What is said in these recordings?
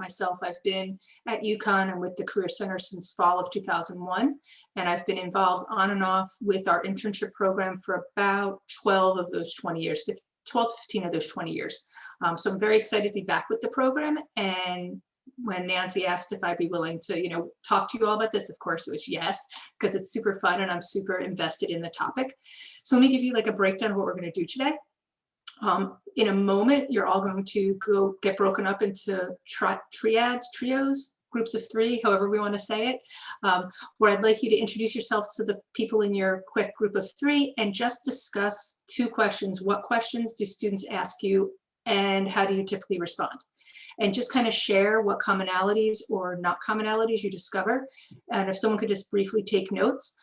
myself, I've been at UConn and with the Career Center since fall of 2001. And I've been involved on and off with our internship program for about 12 of those 20 years, 12 to 15 of those 20 years. So I'm very excited to be back with the program. And when Nancy asked if I'd be willing to, talk to you all about this, of course it was yes, because it's super fun and I'm super invested in the topic. So let me give you like a breakdown of what we're going to do today. In a moment, you're all going to go get broken up into trios, groups of three, however we want to say it, where I'd like you to introduce yourself to the people in your quick group of three and just discuss two questions. What questions do students ask you and how do you typically respond? And just kind of share what commonalities or not commonalities you discover. And if someone could just briefly take notes,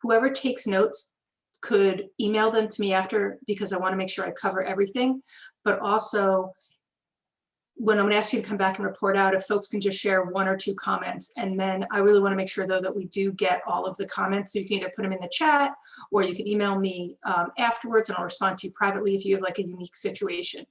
whoever takes notes could email them to me after, because I want to make sure I cover everything. But also, when I'm going to ask you to come back and report out, if folks can just share one or two comments. And then I really want to make sure, though, that we do get all of the comments. So you can either put them in the chat or you can email me afterwards and I'll respond to you privately if you have like a unique situation.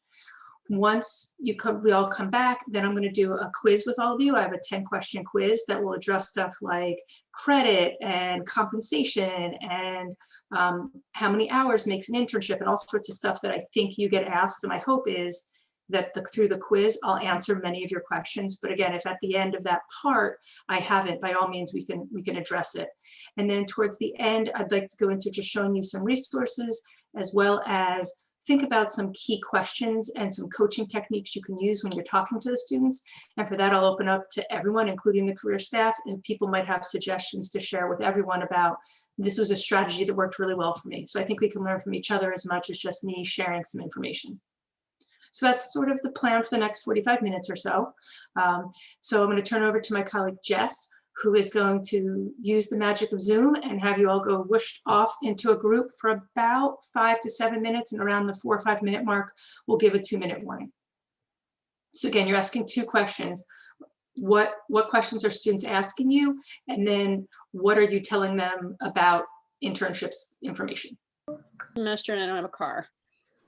Once we all come back, then I'm going to do a quiz with all of you. I have a 10-question quiz that will address stuff like credit and compensation and how many hours makes an internship and all sorts of stuff that I think you get asked. And my hope is that through the quiz, I'll answer many of your questions. But again, if at the end of that part, I haven't, by all means, we can address it. And then towards the end, I'd like to go into just showing you some resources as well as think about some key questions and some coaching techniques you can use when you're talking to the students. And for that, I'll open up to everyone, including the career staff, and people might have suggestions to share with everyone about this was a strategy that worked really well for me. So I think we can learn from each other as much as just me sharing some information. So that's sort of the plan for the next 45 minutes or so. So I'm going to turn over to my colleague, Jess, who is going to use the magic of Zoom and have you all go whooshed off into a group for about 5 to 7 minutes, and around the 4 or 5 minute mark, we'll give a 2-minute warning. So again, you're asking two questions. What questions are students asking you? And then what are you telling them about internships information? Semester and I don't have a car.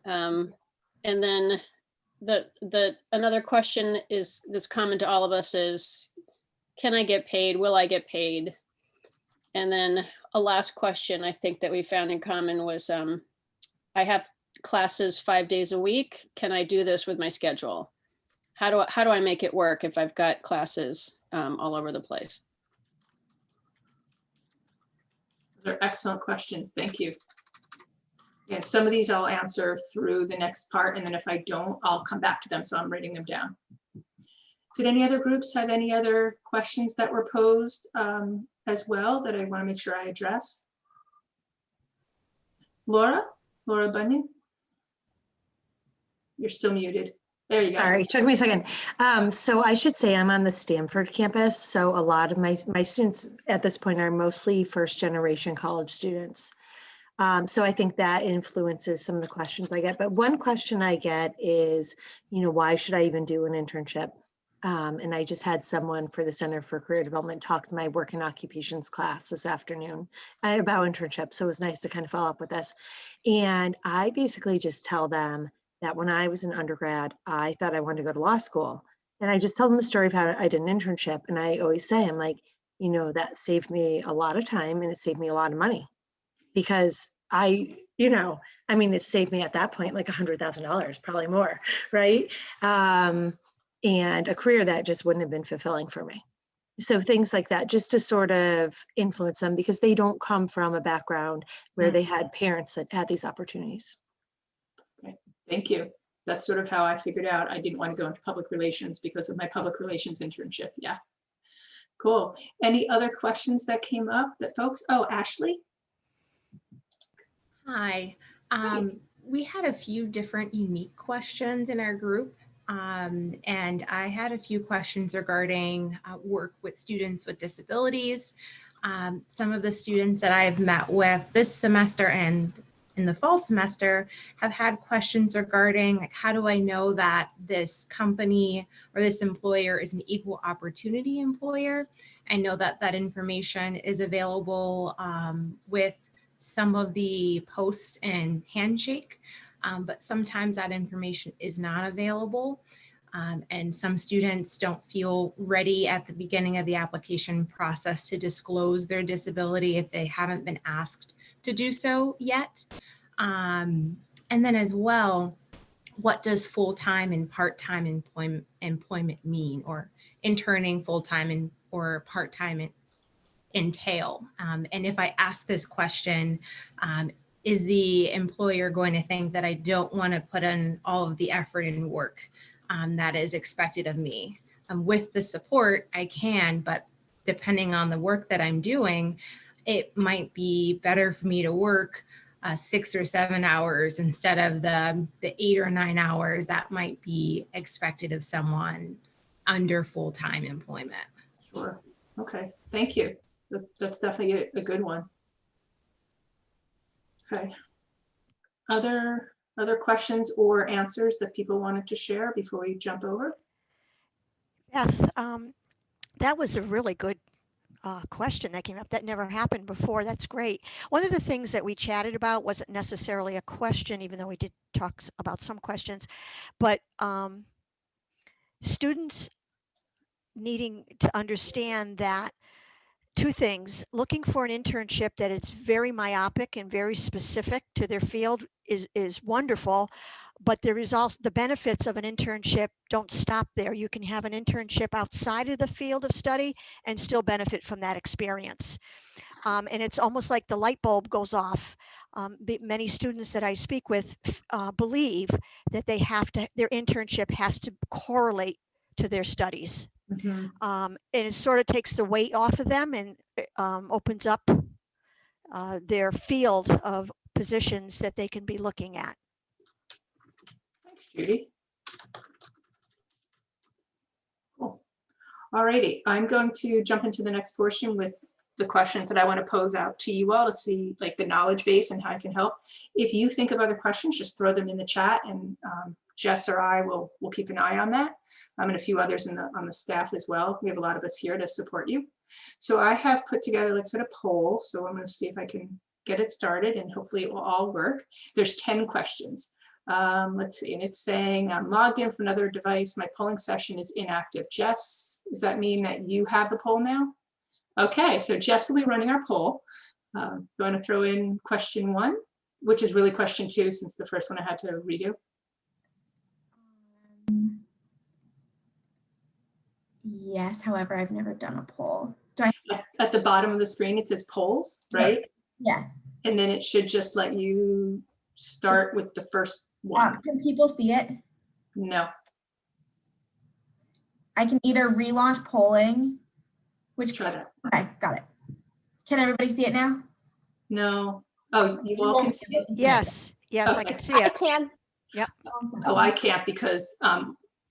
And then another question that's common to all of us is, can I get paid? Will I get paid? And then a last question I think that we found in common was, I have classes 5 days a week. Can I do this with my schedule? How do I make it work if I've got classes all over the place? Those are excellent questions. Thank you. Yeah, some of these I'll answer through the next part, and then if I don't, I'll come back to them. So I'm writing them down. Did any other groups have any other questions that were posed as well that I want to make sure I address? Laura Bunyan? You're still muted. There you go. Sorry, took me a second. So I should say I'm on the Stanford campus. So a lot of my students at this point are mostly first generation college students. So I think that influences some of the questions I get. But one question I get is, why should I even do an internship? And I just had someone for the Center for Career Development talk to my work and occupations class this afternoon about internships. So it was nice to kind of follow up with this. And I basically just tell them that when I was an undergrad, I thought I wanted to go to law school. And I just tell them the story of how I did an internship. And I always say, I'm like, that saved me a lot of time and it saved me a lot of money because it saved me at that point like $100,000, probably more, right? And a career that just wouldn't have been fulfilling for me. So things like that, just to sort of influence them because they don't come from a background where they had parents that had these opportunities. Okay. Thank you. That's sort of how I figured out I didn't want to go into public relations because of my public relations internship. Yeah. Cool. Any other questions that came up that folks? Oh, Ashley. Hi. We had a few different unique questions in our group. And I had a few questions regarding work with students with disabilities. Some of the students that I've met with this semester and in the fall semester have had questions regarding like, how do I know that this company or this employer is an equal opportunity employer? I know that that information is available with some of the posts and Handshake, but sometimes that information is not available. And some students don't feel ready at the beginning of the application process to disclose their disability if they haven't been asked to do so yet. And then as well, what does full-time and part-time employment mean, or interning full-time or part-time entail? And if I ask this question, is the employer going to think that I don't want to put in all of the effort and work that is expected of me? With the support, I can, but depending on the work that I'm doing, it might be better for me to work 6 or 7 hours instead of the 8 or 9 hours that might be expected of someone under full-time employment. Sure. Okay, thank you. That's definitely a good one. Okay. Other questions or answers that people wanted to share before we jump over? Beth, that was a really good question that came up. That never happened before. That's great. One of the things that we chatted about wasn't necessarily a question, even though we did talk about some questions, but students needing to understand that two things: looking for an internship that is very myopic and very specific to their field is wonderful, but there is also the benefits of an internship don't stop there. You can have an internship outside of the field of study and still benefit from that experience. And it's almost like the light bulb goes off. Many students that I speak with believe that their internship has to correlate to their studies. Mhm. And it sort of takes the weight off of them and opens up their field of positions that they can be looking at. Thanks, Judy. Cool. All righty, I'm going to jump into the next portion with the questions that I want to pose out to you all to see like the knowledge base and how I can help. If you think of other questions, just throw them in the chat, and Jess or I will keep an eye on that. And a few others on the staff as well. We have a lot of us here to support you. So I have put together, like I said, a poll. So I'm going to see if I can get it started, and hopefully it will all work. There's 10 questions. Let's see, and it's saying I'm logged in from another device. My polling session is inactive. Jess, does that mean that you have the poll now? Okay, so Jess will be running our poll. You want to throw in question 1, which is really question 2, since the first one I had to redo. Yes, however, I've never done a poll. Do I? At the bottom of the screen, it says polls, right? Yeah. And then it should just let you start with the first one. Can people see it? No. I can either relaunch polling, which, Try that. okay, got it. Can everybody see it now? No. Oh, you all can see it? Yes, yes, I Okay. can see it. can. Yep. Awesome. Oh, I can't because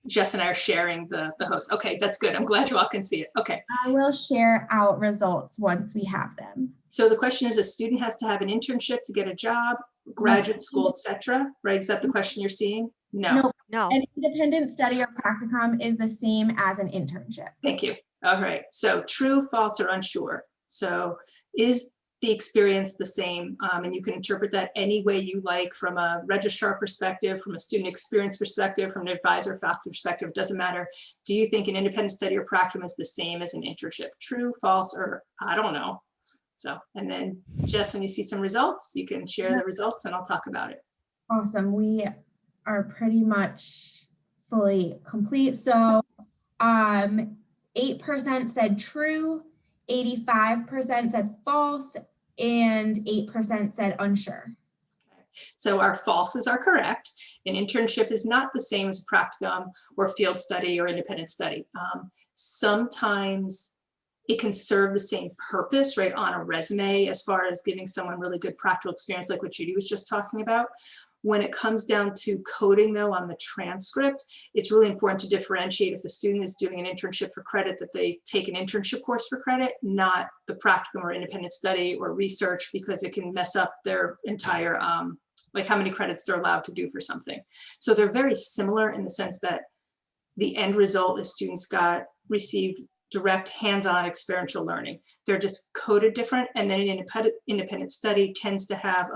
Jess and I are sharing the host. Okay, that's good. I'm glad you all can see it. Okay. I will share out results once we have them. So the question is, a student has to have an internship to get a job, graduate school, etc. Right? Is that the question you're seeing? No. Nope. No. An independent study or practicum is the same as an internship. Thank you. All right. So true, false, or unsure. So is the experience the same? And you can interpret that any way you like, from a registrar perspective, from a student experience perspective, from an advisor or faculty perspective, it doesn't matter. Do you think an independent study or practicum is the same as an internship? True, false, or I don't know. So, and then Jess, when you see some results, you can share the results and I'll talk about it. Awesome. We are pretty much fully complete. So 8% said true, 85% said false, and 8% said unsure. So our falses are correct. An internship is not the same as a practicum or field study or independent study. Sometimes it can serve the same purpose, right, on a resume as far as giving someone really good practical experience, like what Judy was just talking about. When it comes down to coding, though, on the transcript, it's really important to differentiate if the student is doing an internship for credit, that they take an internship course for credit, not the practicum or independent study or research, because it can mess up their entire, like how many credits they're allowed to do for something. So they're very similar in the sense that the end result is students received direct hands-on experiential learning. They're just coded different, and then an independent study tends to have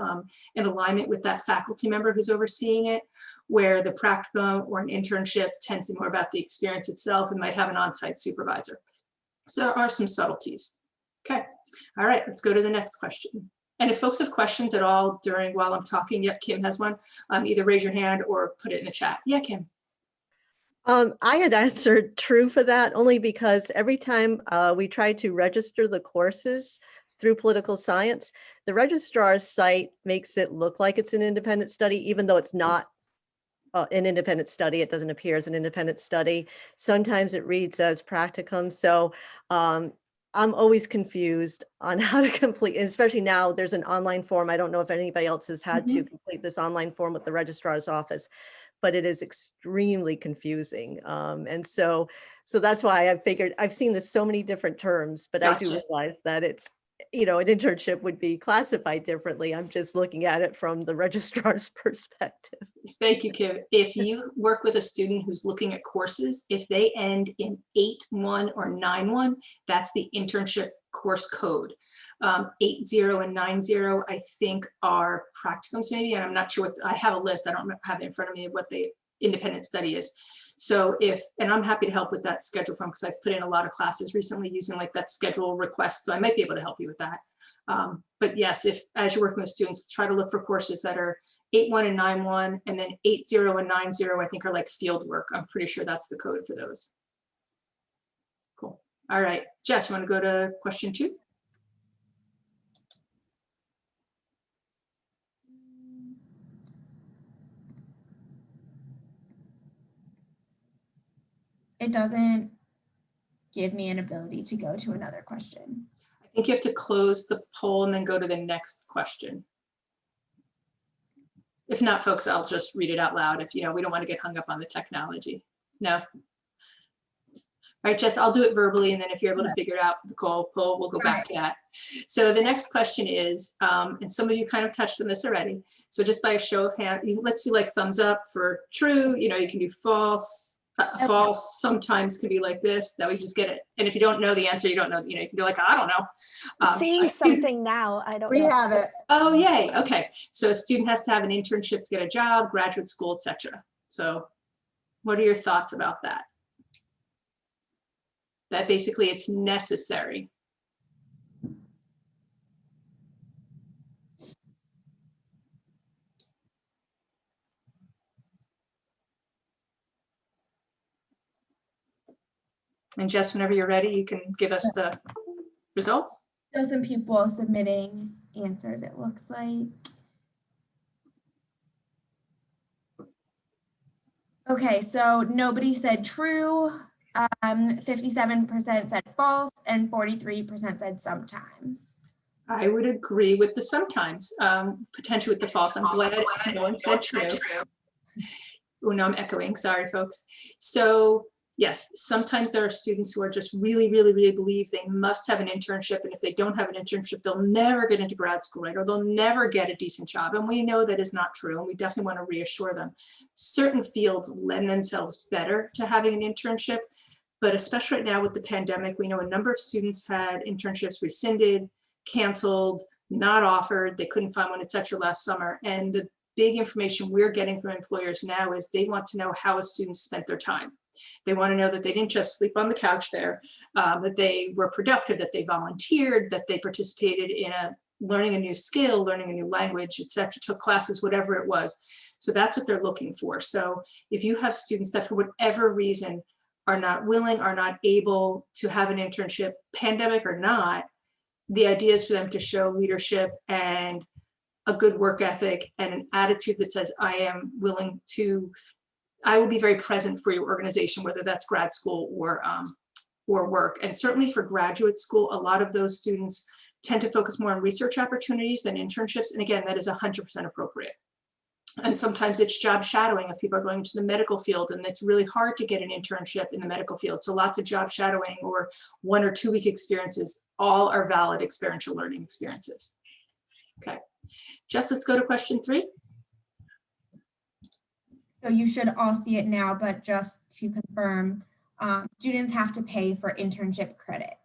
an alignment with that faculty member who's overseeing it, where the practicum or an internship tends to be more about the experience itself and might have an on-site supervisor. So there are some subtleties. Okay, all right, let's go to the next question. And if folks have questions at all while I'm talking, yep, Kim has one, either raise your hand or put it in the chat. Yeah, Kim. I had answered true for that only because every time we tried to register the courses through political science, the registrar's site makes it look like it's an independent study, even though it's not an independent study. It doesn't appear as an independent study. Sometimes it reads as practicum. So I'm always confused on how to complete, and especially now there's an online form. I don't know if anybody else has had to complete this online form with the registrar's office, but it is extremely confusing. And so that's why I figured I've seen this so many different terms, but I do realize that it's, an internship would be classified differently. I'm just looking at it from the registrar's perspective. Thank you, Kim. If you work with a student who's looking at courses, if they end in 8.1 or 9.1, that's the internship course code. 8.0 and 9.0, I think, are practicums maybe, and I'm not sure I have a list. I don't have it in front of me of what the independent study is. So and I'm happy to help with that schedule form because I've put in a lot of classes recently using like that schedule request. So I might be able to help you with that. But yes, as you're working with students, try to look for courses that are 8.1 and 9.1, and then 8.0 and 9.0, I think, are like field work. I'm pretty sure that's the code for those. Cool. All right, Jess, you want to go to question 2? It doesn't give me an ability to go to another question. I think you have to close the poll and then go to the next question. If not, folks, I'll just read it out loud if, we don't want to get hung up on the technology. No? All right, Jess, I'll do it verbally, and then if you're able to figure out the poll, we'll go back to that. So the next question is, and some of you kind of touched on this already, so just by a show of hands, let's do like thumbs up for true, you can do false. False sometimes can be like this, that we just get it. And if you don't know the answer, you don't know, you can be like, I don't know. Seeing something now, I don't know. We have it. Oh, yay. Okay. So a student has to have an internship to get a job, graduate school, etc. So what are your thoughts about that? That basically it's necessary. And Jess, whenever you're ready, you can give us the results. Still some people submitting answers, it looks like. Okay, so nobody said true. 57% said false, and 43% said sometimes. I would agree with the sometimes, potentially with the false. I'm glad no one said true. Oh, no, I'm echoing. Sorry, folks. So yes, sometimes there are students who are just really believe they must have an internship. And if they don't have an internship, they'll never get into grad school, right? Or they'll never get a decent job. And we know that is not true. And we definitely want to reassure them. Certain fields lend themselves better to having an internship. But especially right now with the pandemic, we know a number of students had internships rescinded, canceled, not offered. They couldn't find one, et cetera, last summer. And the big information we're getting from employers now is they want to know how a student spent their time. They want to know that they didn't just sleep on the couch there, that they were productive, that they volunteered, that they participated in learning a new skill, learning a new language, et cetera, took classes, whatever it was. So that's what they're looking for. So if you have students that for whatever reason are not willing, are not able to have an internship, pandemic or not, the idea is for them to show leadership and a good work ethic and an attitude that says, I will be very present for your organization, whether that's grad school or work. And certainly for graduate school, a lot of those students tend to focus more on research opportunities than internships. And again, that is 100% appropriate. And sometimes it's job shadowing if people are going to the medical field, and it's really hard to get an internship in the medical field. So lots of job shadowing or 1 or 2 week experiences, all are valid experiential learning experiences. Okay, Jess, let's go to question 3. So you should all see it now, but just to confirm, students have to pay for internship credit.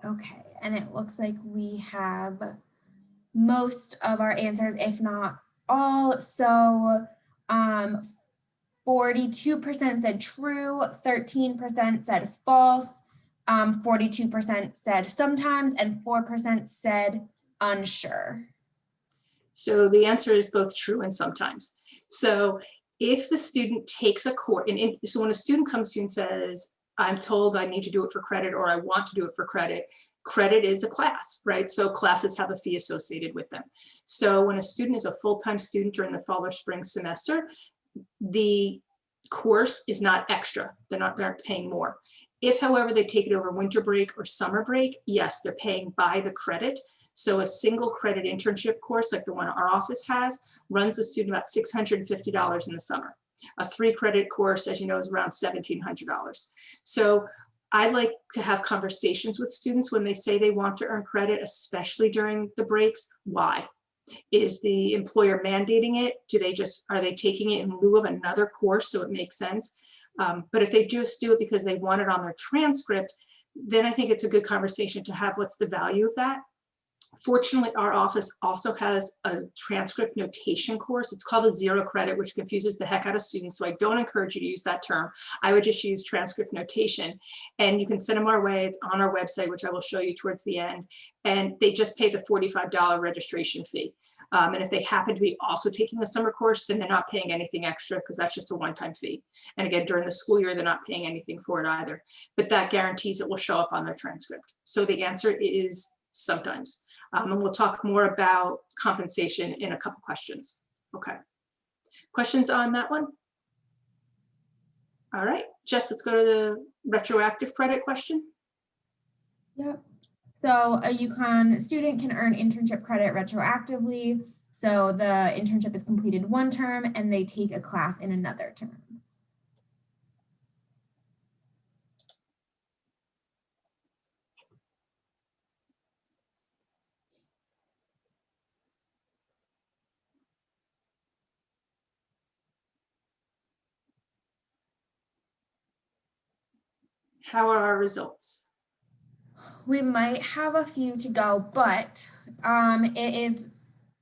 Okay, and it looks like we have most of our answers, if not all. So 42% said true, 13% said false, 42% said sometimes, and 4% said unsure. So the answer is both true and sometimes. So if the student takes a course, so when a student comes to you and says, I'm told I need to do it for credit, or I want to do it for credit, credit is a class, right? So classes have a fee associated with them. So when a student is a full-time student during the fall or spring semester, the course is not extra. They're paying more. If, however, they take it over winter break or summer break, yes, they're paying by the credit. So a single credit internship course like the one our office has runs a student about $650 in the summer. A 3-credit course, as you know, is around $1,700. So I like to have conversations with students when they say they want to earn credit, especially during the breaks. Why? Is the employer mandating it? Are they taking it in lieu of another course so it makes sense? But if they just do it because they want it on their transcript, then I think it's a good conversation to have. What's the value of that? Fortunately, our office also has a transcript notation course. It's called a 0 credit, which confuses the heck out of students. So I don't encourage you to use that term. I would just use transcript notation. And you can send them our way. It's on our website, which I will show you towards the end. And they just pay the $45 registration fee. And if they happen to be also taking a summer course, then they're not paying anything extra because that's just a one-time fee. And again, during the school year, they're not paying anything for it either. But that guarantees it will show up on their transcript. So the answer is sometimes. And we'll talk more about compensation in a couple questions. Okay. Questions on that one? All right, Jess, let's go to the retroactive credit question. Yep. So a UConn student can earn internship credit retroactively. So the internship is completed one term and they take a class in another term. How are our results? We might have a few to go, but it is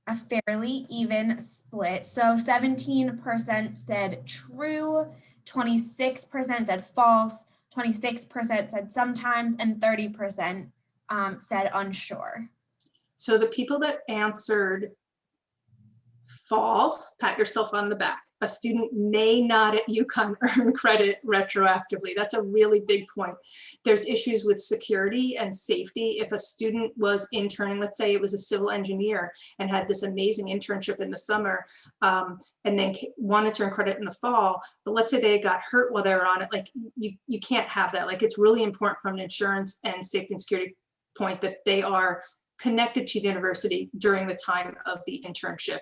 a fairly even split. So 17% said true, 26% said false, 26% said sometimes, and 30% said unsure. So the people that answered false, pat yourself on the back. A student may not at UConn earn credit retroactively. That's a really big point. There's issues with security and safety. If a student was interning, let's say it was a civil engineer and had this amazing internship in the summer and then wanted to earn credit in the fall, but let's say they got hurt while they were on it, like you can't have that. Like it's really important from an insurance and safety and security point that they are connected to the university during the time of the internship.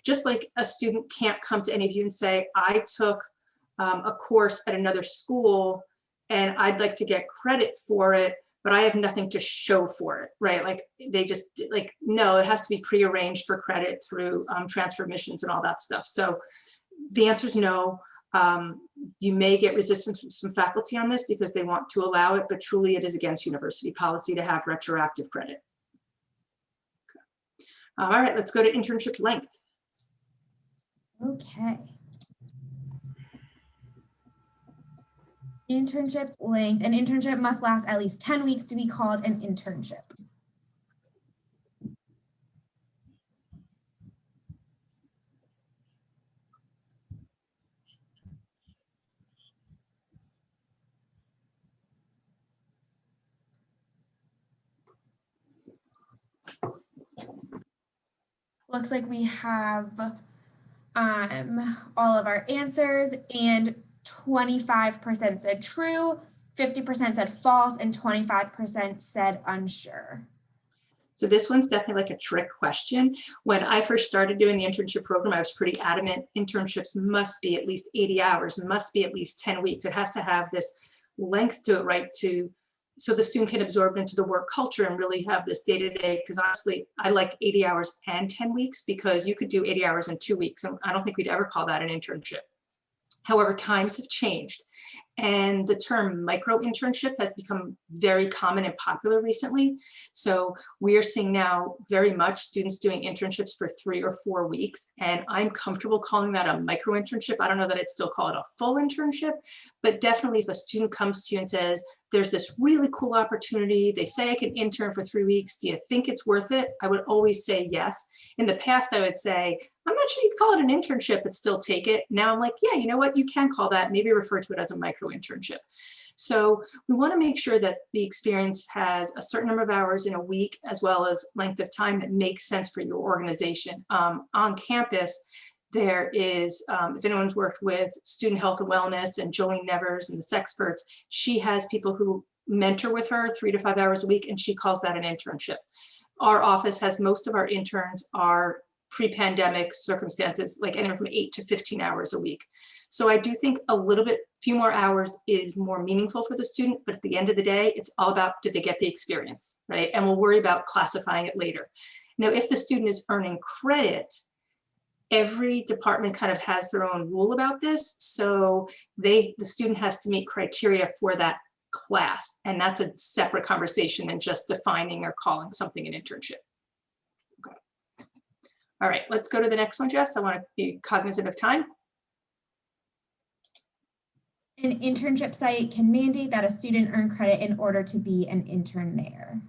Just like a student can't come to any of you and say, I took a course at another school and I'd like to get credit for it, but I have nothing to show for it, right? Like they just like, no, it has to be prearranged for credit through transfer admissions and all that stuff. So the answer is no. You may get resistance from some faculty on this because they want to allow it, but truly it is against university policy to have retroactive credit. All right, let's go to internship length. Okay. Internship length. An internship must last at least 10 weeks to be called an internship. Looks like we have all of our answers, and 25% said true, 50% said false, and 25% said unsure. So this one's definitely like a trick question. When I first started doing the internship program, I was pretty adamant internships must be at least 80 hours, must be at least 10 weeks. It has to have this length to it, right? So the student can absorb into the work culture and really have this day-to-day, because honestly, I like 80 hours and 10 weeks because you could do 80 hours in 2 weeks. And I don't think we'd ever call that an internship. However, times have changed. And the term micro internship has become very common and popular recently. So we are seeing now very much students doing internships for 3 or 4 weeks. And I'm comfortable calling that a micro internship. I don't know that I'd still call it a full internship, but definitely if a student comes to you and says, there's this really cool opportunity, they say I can intern for 3 weeks, do you think it's worth it? I would always say yes. In the past, I would say, I'm not sure you'd call it an internship, but still take it. Now I'm like, yeah, you know what? You can call that, maybe refer to it as a micro internship. So we want to make sure that the experience has a certain number of hours in a week, as well as length of time that makes sense for your organization. On campus, there is, if anyone's worked with Student Health and Wellness and Jolene Nevers and the Sexperts, she has people who mentor with her 3 to 5 hours a week, and she calls that an internship. Our office has most of our interns are pre-pandemic circumstances, like anywhere from 8 to 15 hours a week. So I do think a little bit, few more hours is more meaningful for the student, but at the end of the day, it's all about, did they get the experience, right? And we'll worry about classifying it later. Now, if the student is earning credit, every department kind of has their own rule about this. So the student has to meet criteria for that class. And that's a separate conversation than just defining or calling something an internship. Okay. All right, let's go to the next one, Jess. I want to be cognizant of time. An internship site can mandate that a student earn credit in order to be an intern there.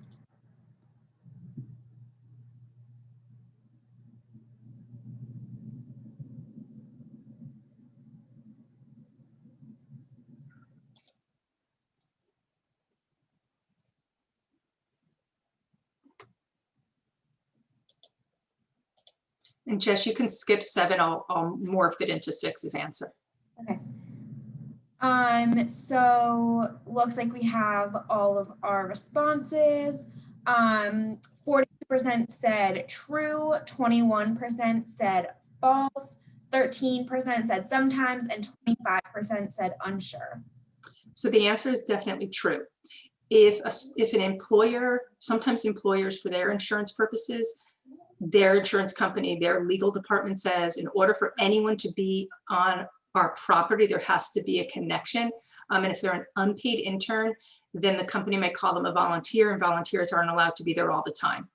And Jess, you can skip 7. I'll morph it into 6's answer. Okay. So looks like we have all of our responses. 40% said true, 21% said false, 13% said sometimes, and 25% said unsure. So the answer is definitely true. If an employer, sometimes employers for their insurance purposes, their insurance company, their legal department says, in order for anyone to be on our property, there has to be a connection. And if they're an unpaid intern, then the company might call them a volunteer, and volunteers aren't allowed to be there all the time.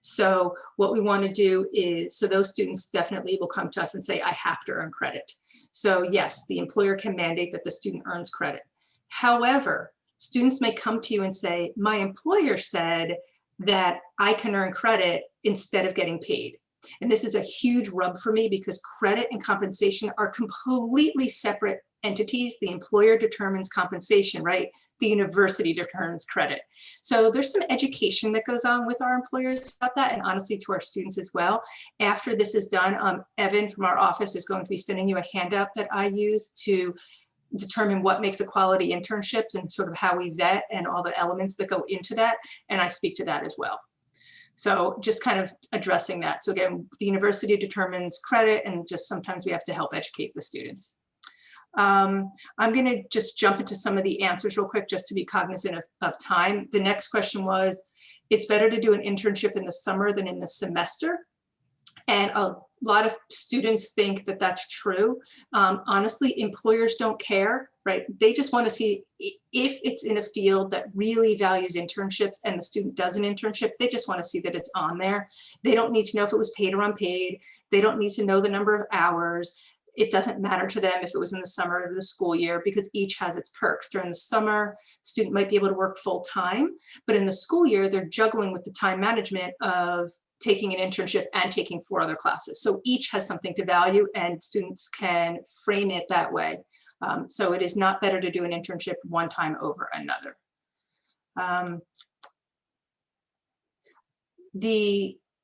So what we want to do is, so those students definitely will come to us and say, I have to earn credit. So yes, the employer can mandate that the student earns credit. However, students may come to you and say, my employer said that I can earn credit instead of getting paid. And this is a huge rub for me because credit and compensation are completely separate entities. The employer determines compensation, right? The university determines credit. So there's some education that goes on with our employers about that, and honestly to our students as well. After this is done, Evan from our office is going to be sending you a handout that I use to determine what makes a quality internship and sort of how we vet and all the elements that go into that. And I speak to that as well. So just kind of addressing that. So again, the university determines credit, and just sometimes we have to help educate the students. I'm going to just jump into some of the answers real quick, just to be cognizant of time. The next question was, it's better to do an internship in the summer than in the semester. And a lot of students think that that's true. Honestly, employers don't care, right? They just want to see if it's in a field that really values internships and the student does an internship, they just want to see that it's on there. They don't need to know if it was paid or unpaid. They don't need to know the number of hours. It doesn't matter to them if it was in the summer or the school year, because each has its perks. During the summer, student might be able to work full time, but in the school year, they're juggling with the time management of taking an internship and taking 4 other classes. So each has something to value, and students can frame it that way. So it is not better to do an internship one time over another.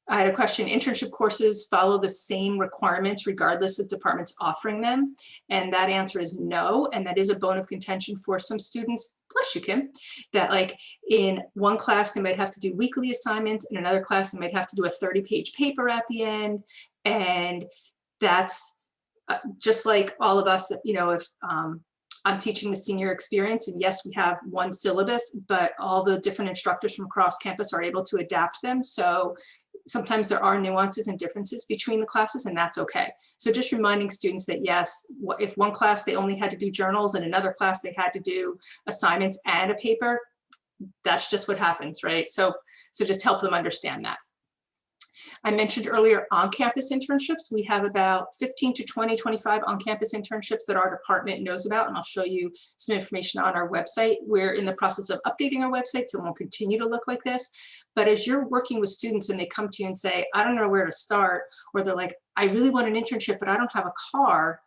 I had a question, internship courses follow the same requirements regardless of departments offering them? And that answer is no. And that is a bone of contention for some students, bless you, Kim, that like in one class, they might have to do weekly assignments. In another class, they might have to do a 30-page paper at the end. And that's just like all of us, you know, if I'm teaching the senior experience, and yes, we have one syllabus, but all the different instructors from across campus are able to adapt them. So sometimes there are nuances and differences between the classes, and that's okay. So just reminding students that yes, if one class they only had to do journals and another class they had to do assignments and a paper, that's just what happens, right? So just help them understand that. I mentioned earlier on-campus internships. We have about 15 to 20, 25 on-campus internships that our department knows about, and I'll show you some information on our website. We're in the process of updating our website, so it won't continue to look like this. But as you're working with students and they come to you and say, I don't know where to start, or they're like, I really want an internship, but I don't have a car,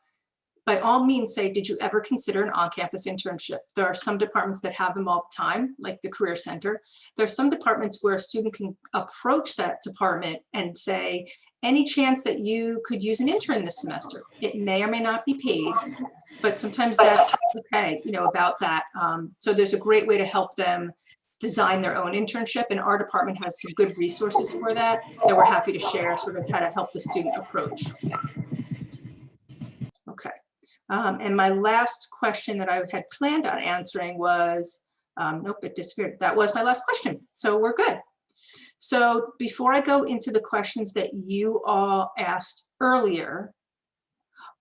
by all means say, did you ever consider an on-campus internship? There are some departments that have them all the time, like the Career Center. There are some departments where a student can approach that department and say, any chance that you could use an intern this semester? It may or may not be paid, but sometimes that's okay, you know, about that. So there's a great way to help them design their own internship, and our department has some good resources for that we're happy to share, sort of how to help the student approach. Okay. And my last question that I had planned on answering was, nope, it disappeared. That was my last question. So we're good. So before I go into the questions that you all asked earlier,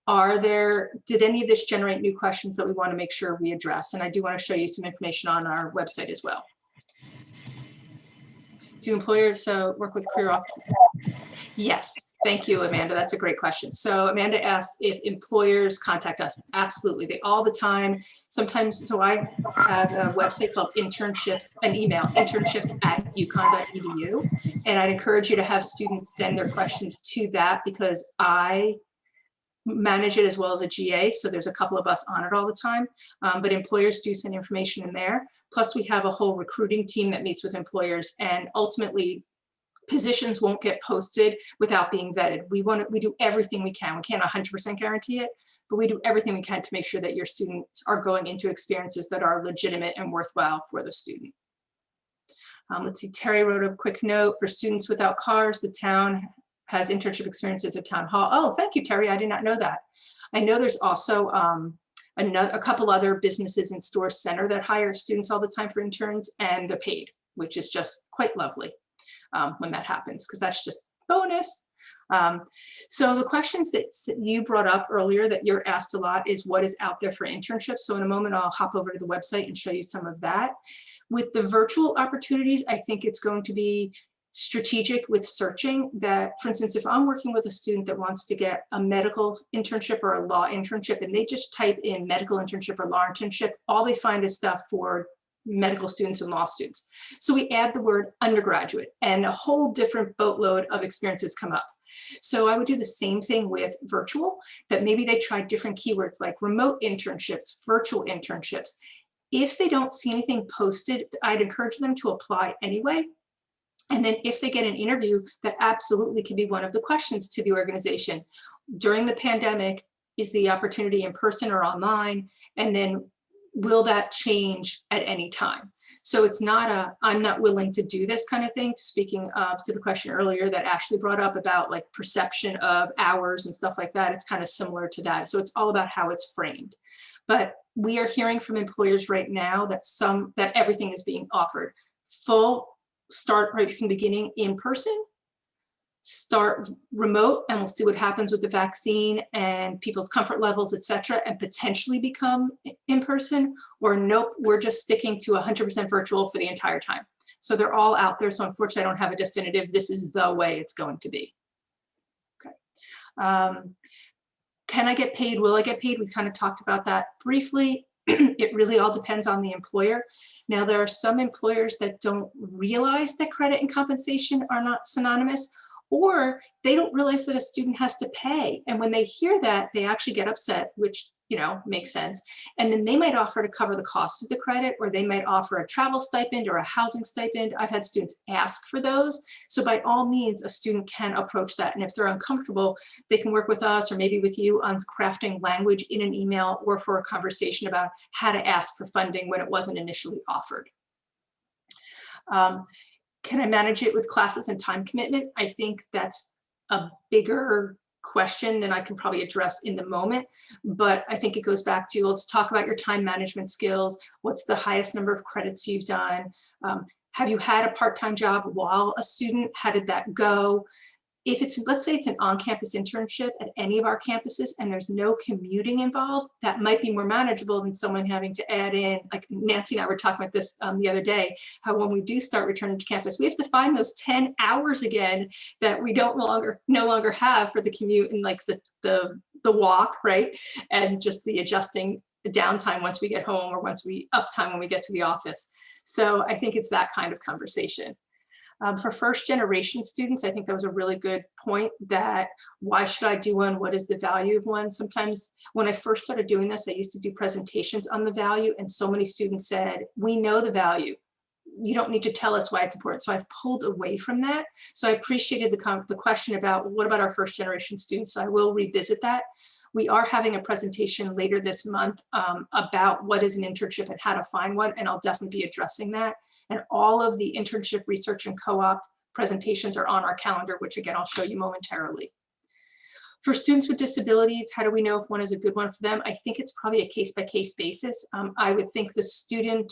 did any of this generate new questions that we want to make sure we address? And I do want to show you some information on our website as well. Do employers work with career officers? Yes, thank you, Amanda. That's a great question. So Amanda asked if employers contact us. Absolutely, they all the time. Sometimes, so I have a website called Internships, an email, internships@uconn.edu. And I'd encourage you to have students send their questions to that, because I manage it as well as a GA. So there's a couple of us on it all the time, but employers do send information in there. Plus we have a whole recruiting team that meets with employers, and ultimately positions won't get posted without being vetted. We do everything we can. We can't 100% guarantee it, but we do everything we can to make sure that your students are going into experiences that are legitimate and worthwhile for the student. Let's see, Terry wrote a quick note for students without cars. The town has internship experiences at town hall. Oh, thank you, Terry. I did not know that. I know there's also a couple other businesses in Store Center that hire students all the time for interns, and they're paid, which is just quite lovely when that happens, because that's just bonus. So the questions that you brought up earlier that you're asked a lot is what is out there for internships. So in a moment, I'll hop over to the website and show you some of that. With the virtual opportunities, I think it's going to be strategic with searching that, for instance, if I'm working with a student that wants to get a medical internship or a law internship, and they just type in medical internship or law internship, all they find is stuff for medical students and law students. So we add the word undergraduate and a whole different boatload of experiences come up. So I would do the same thing with virtual, that maybe they try different keywords like remote internships, virtual internships. If they don't see anything posted, I'd encourage them to apply anyway. And then if they get an interview, that absolutely can be one of the questions to the organization. During the pandemic, is the opportunity in person or online? And then will that change at any time? So it's not a, I'm not willing to do this kind of thing. Speaking to the question earlier that Ashley brought up about like perception of hours and stuff like that, it's kind of similar to that. So it's all about how it's framed. But we are hearing from employers right now that everything is being offered. Full start right from the beginning in person, start remote, and we'll see what happens with the vaccine and people's comfort levels, et cetera, and potentially become in person, or nope, we're just sticking to 100% virtual for the entire time. So they're all out there. So unfortunately, I don't have a definitive, this is the way it's going to be. Okay. Can I get paid? Will I get paid? We kind of talked about that briefly. It really all depends on the employer. Now, there are some employers that don't realize that credit and compensation are not synonymous, or they don't realize that a student has to pay. And when they hear that, they actually get upset, which, you know, makes sense. And then they might offer to cover the cost of the credit, or they might offer a travel stipend or a housing stipend. I've had students ask for those. So by all means, a student can approach that. And if they're uncomfortable, they can work with us or maybe with you on crafting language in an email or for a conversation about how to ask for funding when it wasn't initially offered. Can I manage it with classes and time commitment? I think that's a bigger question than I can probably address in the moment, but I think it goes back to, let's talk about your time management skills. What's the highest number of credits you've done? Have you had a part-time job while a student? How did that go? If it's, let's say it's an on-campus internship at any of our campuses and there's no commuting involved, that might be more manageable than someone having to add in, like Nancy and I were talking about this the other day, how when we do start returning to campus, we have to find those 10 hours again that we no longer have for the commute and like the walk, right? And just the adjusting the downtime once we get home or once we uptime when we get to the office. So I think it's that kind of conversation. For first generation students, I think that was a really good point, that why should I do one? What is the value of one? Sometimes when I first started doing this, I used to do presentations on the value, and so many students said, we know the value. You don't need to tell us why it's important. So I've pulled away from that. So I appreciated the question about what about our first generation students? So I will revisit that. We are having a presentation later this month about what is an internship and how to find one, and I'll definitely be addressing that. And all of the internship research and co-op presentations are on our calendar, which again, I'll show you momentarily. For students with disabilities, how do we know if one is a good one for them? I think it's probably a case-by-case basis. I would think the student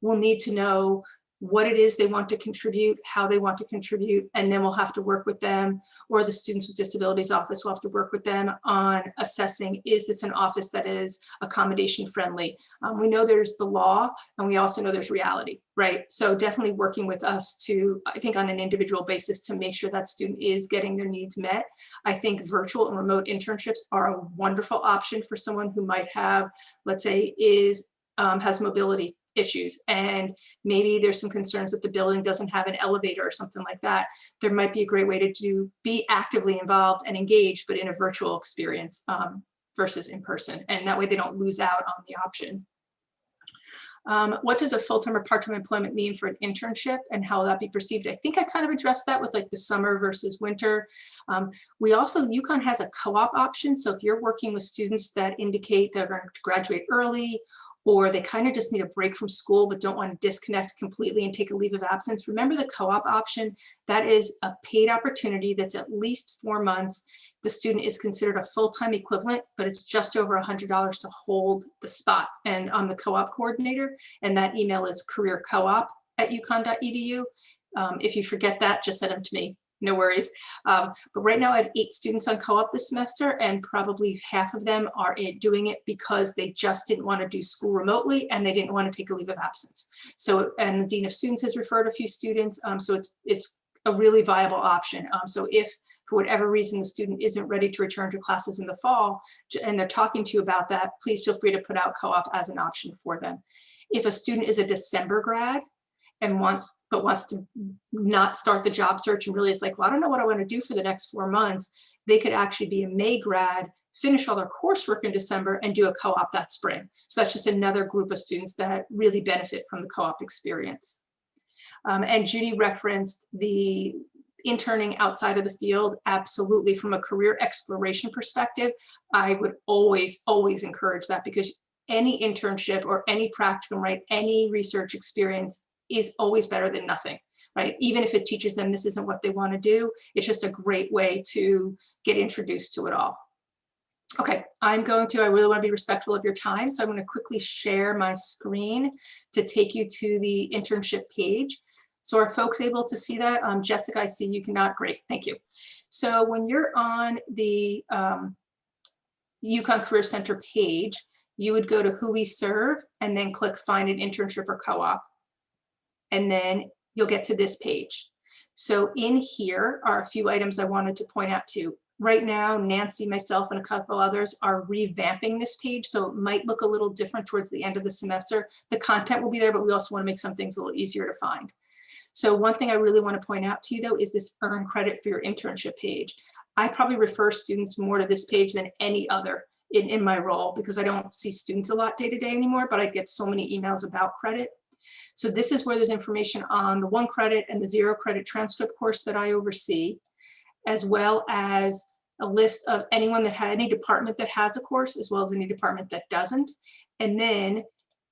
will need to know what it is they want to contribute, how they want to contribute, and then we'll have to work with them, or the Students with Disabilities Office will have to work with them on assessing, is this an office that is accommodation friendly? We know there's the law, and we also know there's reality, right? So definitely working with us to, I think on an individual basis, to make sure that student is getting their needs met. I think virtual and remote internships are a wonderful option for someone who might have, let's say, has mobility issues, and maybe there's some concerns that the building doesn't have an elevator or something like that. There might be a great way to be actively involved and engaged, but in a virtual experience versus in person, and that way they don't lose out on the option. What does a full-time or part-time employment mean for an internship, and how will that be perceived? I think I kind of addressed that with like the summer versus winter. We also, UConn has a co-op option. So if you're working with students that indicate they're going to graduate early, or they kind of just need a break from school but don't want to disconnect completely and take a leave of absence, remember the co-op option. That is a paid opportunity that's at least 4 months. The student is considered a full-time equivalent, but it's just over $100 to hold the spot. And I'm the co-op coordinator, and that email is careercoop@uconn.edu. If you forget that, just send them to me. No worries. But right now I have 8 students on co-op this semester, and probably half of them are doing it because they just didn't want to do school remotely and they didn't want to take a leave of absence. So, and the Dean of Students has referred a few students. So it's a really viable option. So if for whatever reason the student isn't ready to return to classes in the fall and they're talking to you about that, please feel free to put out co-op as an option for them. If a student is a December grad and wants to not start the job search and really is like, well, I don't know what I want to do for the next 4 months, they could actually be a May grad, finish all their coursework in December, and do a co-op that spring. So that's just another group of students that really benefit from the co-op experience. And Judy referenced the interning outside of the field. Absolutely, from a career exploration perspective, I would always encourage that, because any internship or any practicum, right, any research experience is always better than nothing, right? Even if it teaches them this isn't what they want to do, it's just a great way to get introduced to it all. Okay, I really want to be respectful of your time, so I'm going to quickly share my screen to take you to the internship page. So are folks able to see that? Jessica, I see you cannot. Great, thank you. So when you're on the UConn Career Center page, you would go to who we serve and then click find an internship or co-op. And then you'll get to this page. So in here are a few items I wanted to point out to. Right now, Nancy, myself, and a couple others are revamping this page, so it might look a little different towards the end of the semester. The content will be there, but we also want to make some things a little easier to find. So one thing I really want to point out to you, though, is this earn credit for your internship page. I probably refer students more to this page than any other in my role, because I don't see students a lot day to day anymore, but I get so many emails about credit. So this is where there's information on the 1 credit and the 0 credit transcript course that I oversee, as well as a list of anyone that had any department that has a course, as well as any department that doesn't. And then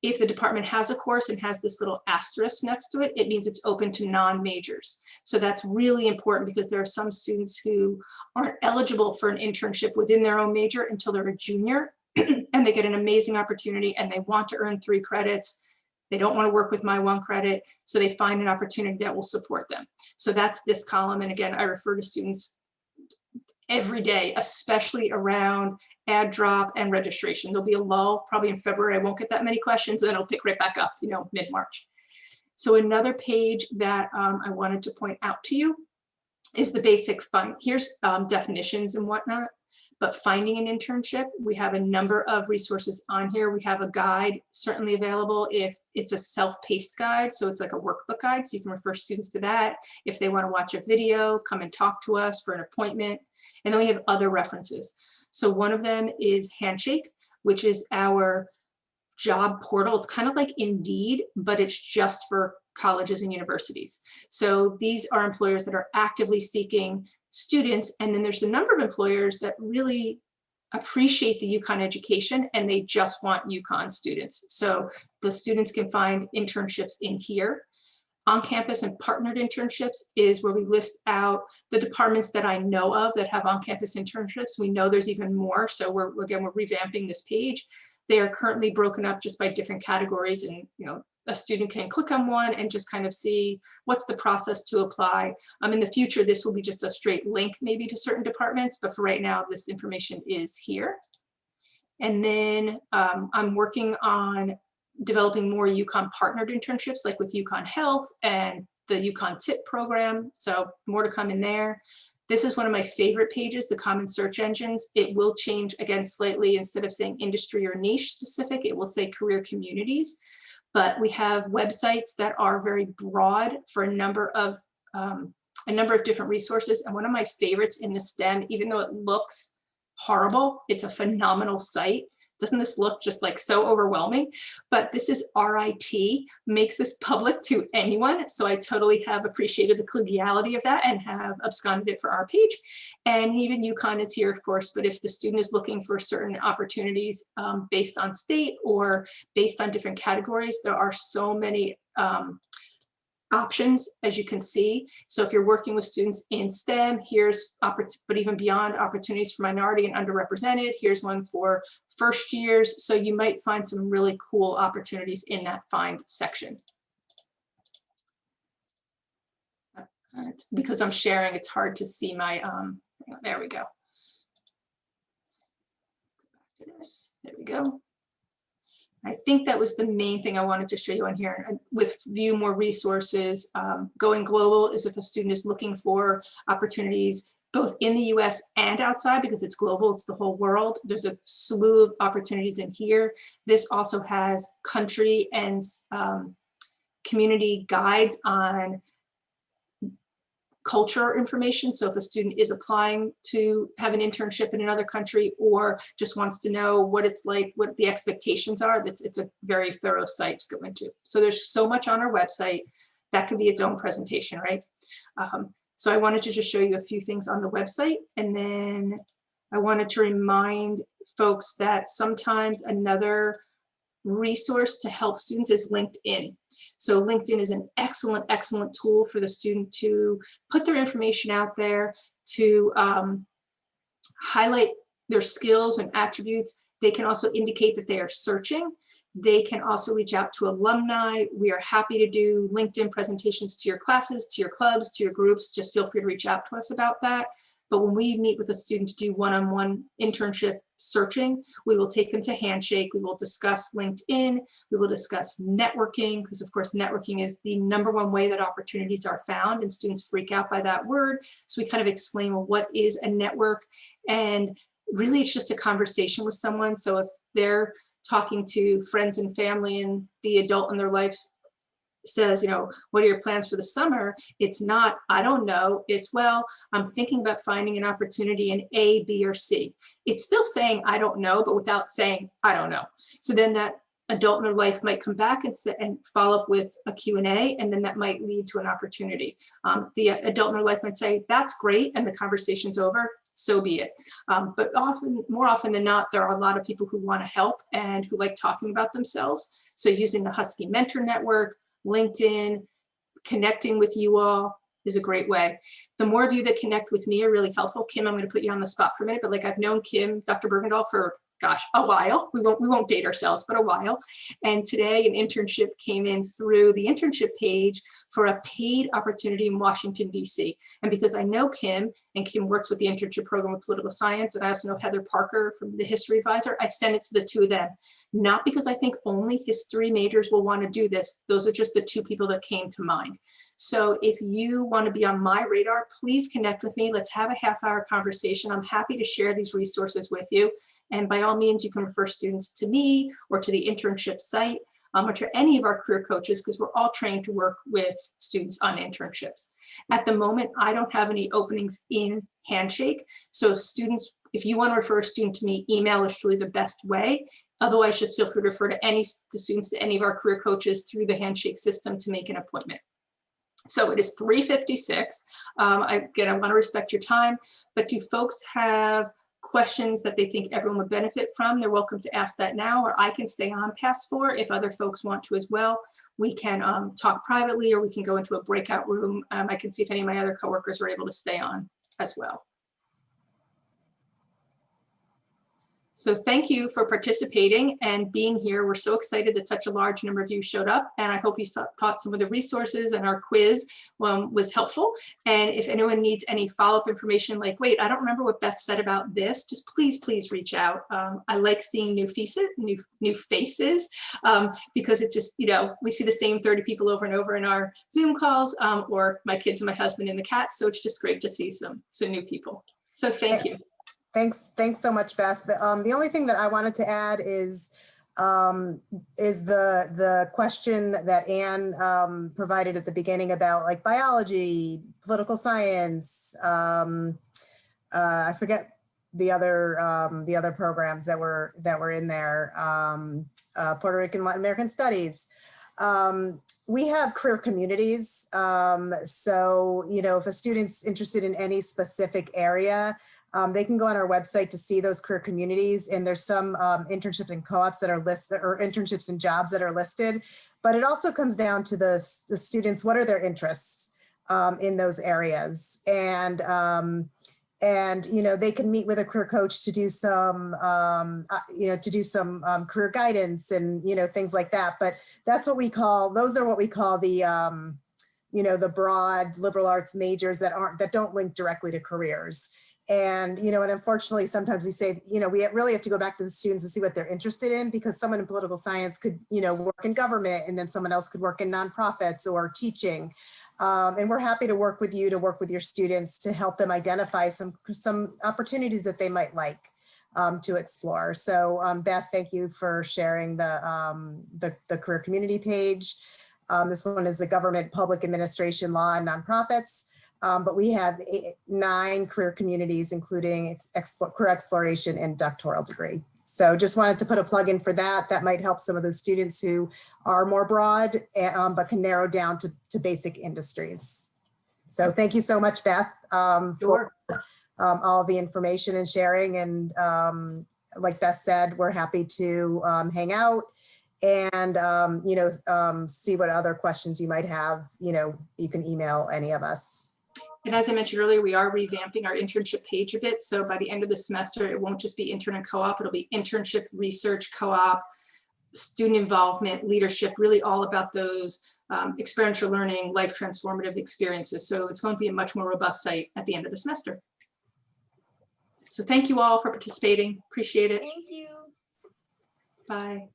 if the department has a course and has this little asterisk next to it, it means it's open to non-majors. So that's really important, because there are some students who aren't eligible for an internship within their own major until they're a junior, and they get an amazing opportunity and they want to earn 3 credits. They don't want to work with my one credit, so they find an opportunity that will support them. So that's this column. And again, I refer to students every day, especially around add drop and registration. There'll be a lull probably in February. I won't get that many questions, and then it'll pick right back up, you know, mid-March. So another page that I wanted to point out to you is the basic fund. Here's definitions and whatnot, but finding an internship, we have a number of resources on here. We have a guide certainly available if it's a self-paced guide. So it's like a workbook guide. So you can refer students to that. If they want to watch a video, come and talk to us for an appointment. And then we have other references. So one of them is Handshake, which is our job portal. It's kind of like Indeed, but it's just for colleges and universities. So these are employers that are actively seeking students. And then there's a number of employers that really appreciate the UConn education and they just want UConn students. So the students can find internships in here. On-campus and partnered internships is where we list out the departments that I know of that have on-campus internships. We know there's even more. So we're revamping this page. They are currently broken up just by different categories, and you know, a student can click on one and just kind of see what's the process to apply. In the future, this will be just a straight link maybe to certain departments, but for right now, this information is here. And then I'm working on developing more UConn partnered internships, like with UConn Health and the UConn TIP program. So more to come in there. This is one of my favorite pages, the common search engines. It will change again slightly. Instead of saying industry or niche specific, it will say career communities. But we have websites that are very broad for a number of different resources. And one of my favorites in the STEM, even though it looks horrible, it's a phenomenal site. Doesn't this look just like so overwhelming? But this is RIT, makes this public to anyone. So I totally have appreciated the collegiality of that and have absconded it for our page. And even UConn is here, of course, but if the student is looking for certain opportunities based on state or based on different categories, there are so many options, as you can see. So if you're working with students in STEM, here's, but even beyond, opportunities for minority and underrepresented. Here's one for first years. So you might find some really cool opportunities in that find section. It's because I'm sharing, it's hard to see my, there we go. There we go. I think that was the main thing I wanted to show you on here. And with view more resources, going global is if a student is looking for opportunities both in the US and outside, because it's global, it's the whole world. There's a slew of opportunities in here. This also has country and community guides on culture information. So if a student is applying to have an internship in another country or just wants to know what it's like, what the expectations are, it's a very thorough site to go into. So there's so much on our website that could be its own presentation, right? So I wanted to just show you a few things on the website. And then I wanted to remind folks that sometimes another resource to help students is LinkedIn. So LinkedIn is an excellent, excellent tool for the student to put their information out there, to highlight their skills and attributes. They can also indicate that they are searching. They can also reach out to alumni. We are happy to do LinkedIn presentations to your classes, to your clubs, to your groups. Just feel free to reach out to us about that. But when we meet with a student to do one-on-one internship searching, we will take them to Handshake. We will discuss LinkedIn. We will discuss networking, because of course, networking is the #1 way that opportunities are found, and students freak out by that word. So we kind of explain, well, what is a network? And really, it's just a conversation with someone. So if they're talking to friends and family and the adult in their life says, you know, what are your plans for the summer? It's not, I don't know. It's, well, I'm thinking about finding an opportunity in A, B, or C. It's still saying, I don't know, but without saying, I don't know. So then that adult in their life might come back and follow up with a Q&A, and then that might lead to an opportunity. The adult in their life might say, that's great, and the conversation's over. So be it. But more often than not, there are a lot of people who want to help and who like talking about themselves. So using the Husky Mentor Network, LinkedIn, connecting with you all is a great way. The more of you that connect with me are really helpful. Kim, I'm going to put you on the spot for a minute, but like I've known Kim, Dr. Bergendahl, for gosh, a while. We won't date ourselves, but a while. And today an internship came in through the internship page for a paid opportunity in Washington, D.C. And because I know Kim, and Kim works with the internship program of political science, and I also know Heather Parker from the history advisor, I sent it to the two of them. Not because I think only history majors will want to do this. Those are just the two people that came to mind. So if you want to be on my radar, please connect with me. Let's have a half-hour conversation. I'm happy to share these resources with you. And by all means, you can refer students to me or to the internship site, or to any of our career coaches, because we're all trained to work with students on internships. At the moment, I don't have any openings in Handshake. So students, if you want to refer a student to me, email is truly the best way. Otherwise, just feel free to refer to the students to any of our career coaches through the Handshake system to make an appointment. So it is 3:56. Again, I want to respect your time, but do folks have questions that they think everyone would benefit from? They're welcome to ask that now, or I can stay on past 4 if other folks want to as well. We can talk privately, or we can go into a breakout room. I can see if any of my other coworkers are able to stay on as well. So thank you for participating and being here. We're so excited that such a large number of you showed up, and I hope you thought some of the resources and our quiz was helpful. And if anyone needs any follow-up information, like, wait, I don't remember what Beth said about this, just please reach out. I like seeing new faces, because it just, we see the same 30 people over and over in our Zoom calls, or my kids and my husband and the cats. So it's just great to see some new people. So thank you. Thanks so much, Beth. The only thing that I wanted to add is the question that Anne provided at the beginning about like biology, political science. I forget the other programs that were in there. Puerto Rican, Latin American studies. We have career communities. So, if a student's interested in any specific area, they can go on our website to see those career communities, and there's some internships and co-ops that are listed, or internships and jobs that are listed. But it also comes down to the students, what are their interests in those areas, and they can meet with a career coach to do some career guidance and things like that. But those are what we call the the broad liberal arts majors that don't link directly to careers. And, and unfortunately, sometimes we say, we really have to go back to the students and see what they're interested in, because someone in political science could, work in government, and then someone else could work in nonprofits or teaching. And we're happy to work with you, to work with your students, to help them identify some opportunities that they might like to explore. So Beth, thank you for sharing the career community page. This one is the government, public administration, law, and nonprofits. But we have 9 career communities, including career exploration and doctoral degree. So just wanted to put a plug in for that. That might help some of those students who are more broad, but can narrow down to basic industries. So thank you so much, Beth, for all the information and sharing. And like Beth said, we're happy to hang out and see what other questions you might have. You can email any of us. And as I mentioned earlier, we are revamping our internship page a bit. So by the end of the semester, it won't just be intern and co-op, it'll be internship, research, co-op, student involvement, leadership, really all about those experiential learning, life transformative experiences. So it's going to be a much more robust site at the end of the semester. So thank you all for participating. Appreciate it. Thank you. Bye.